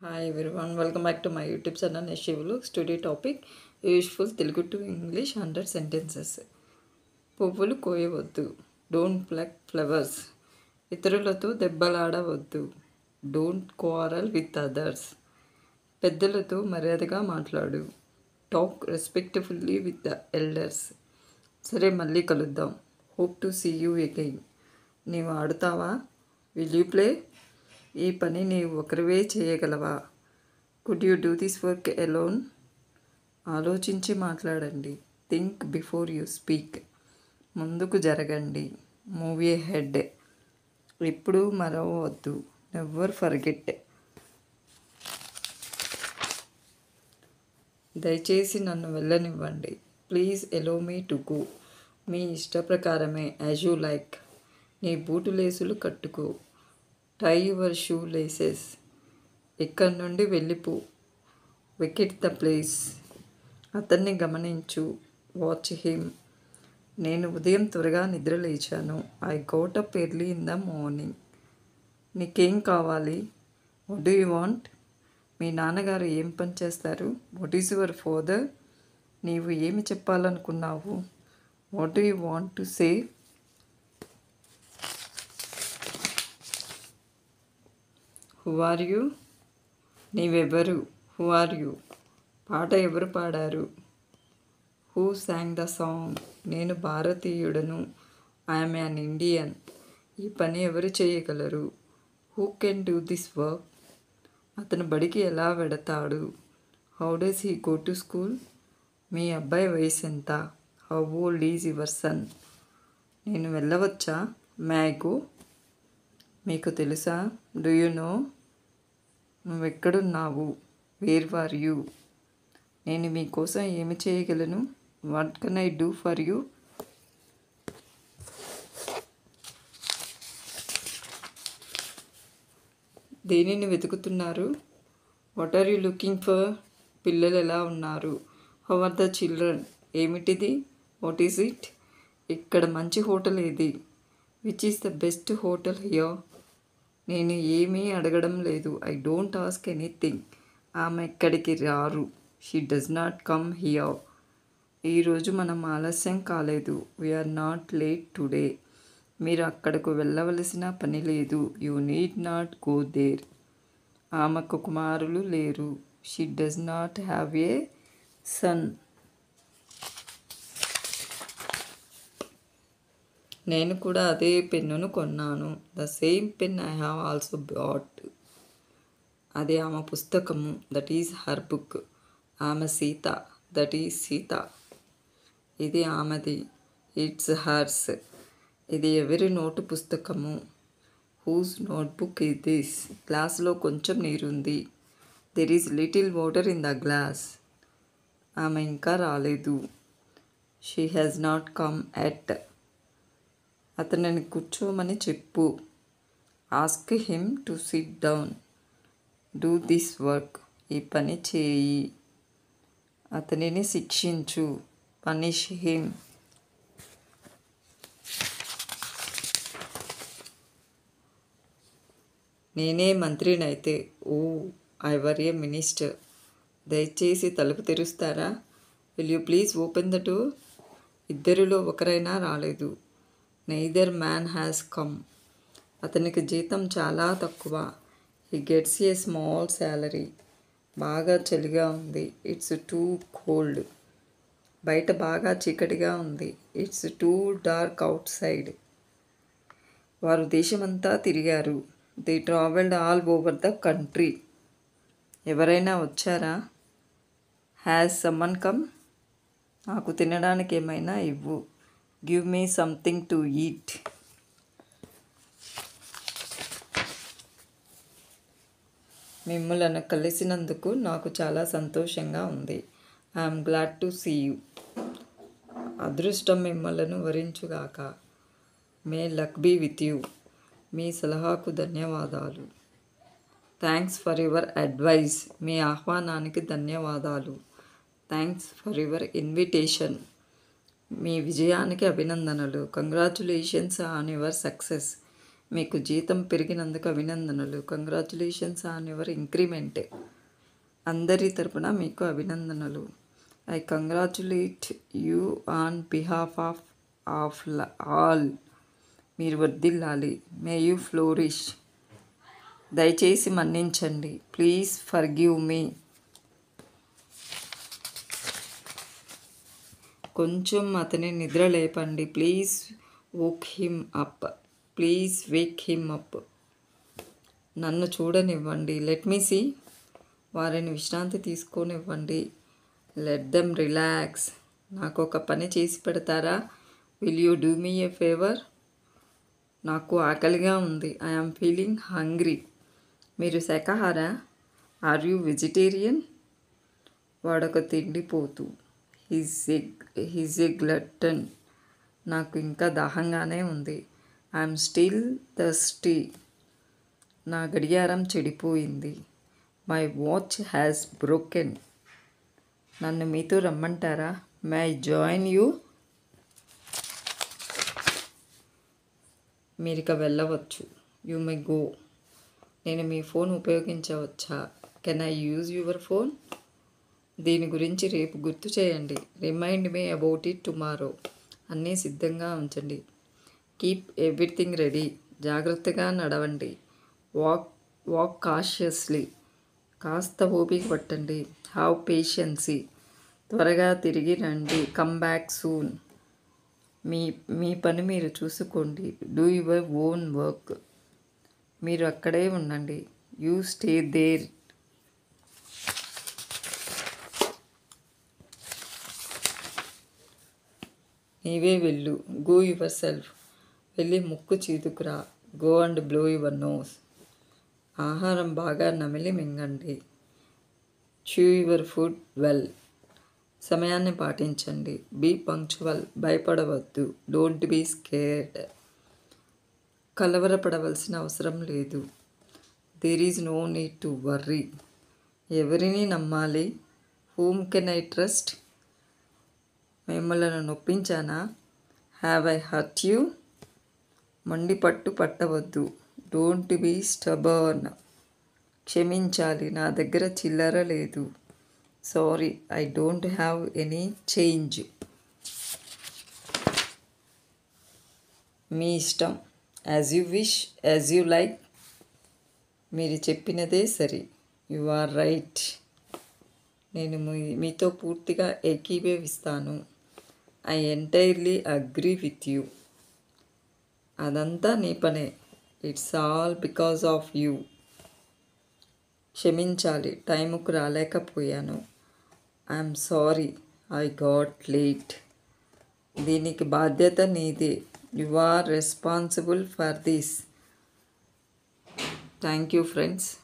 Hi everyone, welcome back to my YouTube channel Neshi Vlogs. Today topic useful Telugu to English 100 sentences. పువ్వులు కోయవద్దు. Don't pluck flowers. ఇతరులతో దెబ్బలాడవద్దు. Don't quarrel with others. పెద్దలతో మర్యాదగా మాట్లాడు. Talk respectfully with the elders. సరే మళ్ళీ కలుద్దాం. Hope to see you again. నీవు ఆడుతావా? Will you play? ఈ పని నీవు ఒకరివే చేయగలవా? Could you do this work alone? ఆలోచించి మాట్లాడండి. Think before you speak. ముందుకు జరగండి. Move ahead. ఎప్పుడు మరవవద్దు. Never forget. దయచేసి నన్ను వెళ్ళనివ్వండి. Please allow me to go. మీ ఇష్ట ప్రకారమే. As you like. నీ బూటులేసులు కట్టుకో. Tie your shoe laces. ఇక్కడి నుండి వెళ్ళిపో. Vacate the place. అతన్ని గమనించు. Watch him. నేను ఉదయం త్వరగా నిద్ర లేచాను. I got up early in the morning. నీకేం కావాలి? What do you want? మీ నాన్నగారు ఏం పని చేస్తారు? What is your father? నీవు ఏమి చెప్పాలనుకున్నావు? What do you want to say? Who are you? నీవెవరు? Who are you? పాట ఎవరు పాడారు? Who sang the song? నేను భారతీయుడను. I'm an Indian. ఈ పని ఎవరు చేయగలరు? Who can do this work? అతను బడికి ఎలా వెడతాడు? How does he go to school? మీ అబ్బాయి వయసు ఎంత? How old is your son? నేను వెళ్ళవచ్చా? May I go? మీకు తెలుసా? Do you know? నువ్వెక్కడున్నావు? Where are you? నేను మీకోసం ఏమి చేయగలను? What can I do for you? దేనిని వెతుకుతున్నారు? What are you looking for? పిల్లలు ఎలా ఉన్నారు? How are the children? ఏమిటిది? What is it? ఇక్కడ మంచి హోటల్ ఏది? Which is the best hotel here? నేను ఏమీ అడగడం లేదు. I don't ask anything. ఆమె ఇక్కడికి రారు. She does not come here. ఈరోజు మనం ఆలస్యం కాలేదు. We are not late today. మీరు అక్కడకు వెళ్ళవలసిన పని లేదు. You need not go there. ఆమెకు కుమారులు లేరు. She does not have a son. నేను కూడా అదే పెన్నును కొన్నాను. The same pen I have also bought. అది ఆమె పుస్తకము. That is her book. ఆమె సీత. That is Sita. ఇది ఆమెది. It's hers. ఇది ఎవరి నోటు పుస్తకము? Whose notebook is this? గ్లాసులో కొంచెం నీరుంది. There is little water in the glass. ఆమె ఇంకా రాలేదు. She has not come at. అతనిని కూర్చోమని చెప్పు. Ask him to SIT down. Do this work. ఈ పని చేయి. అతనిని శిక్షించు. Punish him. నేనే మంత్రినైతే. ఓ, ఐ వర్ ఏ మినిస్టర్. దయచేసి తలుపు తెరుస్తారా? Will you please open the door? ఇద్దరిలో ఒకరైనా రాలేదు. Neither man has come. అతనికి జీతం చాలా తక్కువ. He gets a small salary. బాగా చలిగా ఉంది. It's too cold. బయట బాగా చీకటిగా ఉంది. It's too dark outside. వారు దేశమంతా తిరిగారు. They travelled all over the country. ఎవరైనా వచ్చారా? Has someone come? నాకు తినడానికి ఏమైనా ఇవ్వు. Give me something to eat. మిమ్మల్ని కలిసినందుకు నాకు చాలా సంతోషంగా ఉంది. I'm glad to see you. అదృష్టం మిమ్మల్ని వరించుగాక. May luck be with you. మీ సలహాకు ధన్యవాదాలు. Thanks for your advice. మీ ఆహ్వానానికి ధన్యవాదాలు. Thanks for your invitation. మీ విజయానికి అభినందనలు. Congratulations on your success. మీకు జీతం పెరిగినందుకు అభినందనలు. Congratulations on your increment. అందరి తరపున మీకు అభినందనలు. I congratulate you on behalf of all. మీరు వర్ధిల్లాలి. May you flourish. దయచేసి మన్నించండి. Please forgive me. కొంచెం అతని నిద్ర లేపండి. Please woke him up. Please Wake him up. నన్ను చూడనివ్వండి. Let me see. వారిని విశ్రాంతి తీసుకోనివ్వండి. Let them relax. నాకు ఒక పని చేసి పెడతారా? Will you do me a favour? నాకు ఆకలిగా ఉంది. I am feeling hungry. మీరు శాకాహారా? Are you vegetarian? వాడొక తిండిపోతు. హిజ్ ఎ గ్లట్టన్. నాకు ఇంకా దాహంగానే ఉంది. I'm still thirsty. నా గడియారం చెడిపోయింది. My watch has broken. నన్ను మీతో రమ్మంటారా? May I join you? మీరిక వెళ్ళవచ్చు. You may go. నేను మీ ఫోన్ ఉపయోగించవచ్చా? Can I use your phone? దీని గురించి రేపు గుర్తు చేయండి. Remind me about it tomorrow. అన్నీ సిద్ధంగా ఉంచండి. Keep everything ready. జాగ్రత్తగా నడవండి. Walk cautiously. కాస్త ఓపిక పట్టండి. Have patience. త్వరగా తిరిగి రండి. Come back soon. మీ పని మీరు చూసుకోండి. Do your own work. మీరు అక్కడే ఉండండి. You stay there. నీవే వెళ్ళు. Go yourself. వెళ్ళి ముక్కు చీదుకురా. Go and blow your nose. ఆహారం బాగా నమిలి మింగండి. Chew your food well. సమయాన్ని పాటించండి. Be punctual. భయపడవద్దు. Don't be scared. కలవరపడవలసిన అవసరం లేదు. There is no need to worry. ఎవరిని నమ్మాలి? Whom can I trust? మిమ్మల్ని నొప్పించానా? Have I hurt you? మొండి పట్టవద్దు. Don't be stubborn. క్షమించాలి, నా దగ్గర చిల్లర లేదు. Sorry, I don't have any change. మీ ఇష్టం. As you wish, as you like. మీరు చెప్పినదే సరి. You are right. నేను మీతో పూర్తిగా ఏకీభవిస్తాను. I entirely agree with you. అదంతా నీ పనే. It's all because of you. క్షమించాలి, టైముకు రాలేకపోయాను. I'm sorry, I got late. దీనికి బాధ్యత నీదే. You are responsible for this. Thank you friends.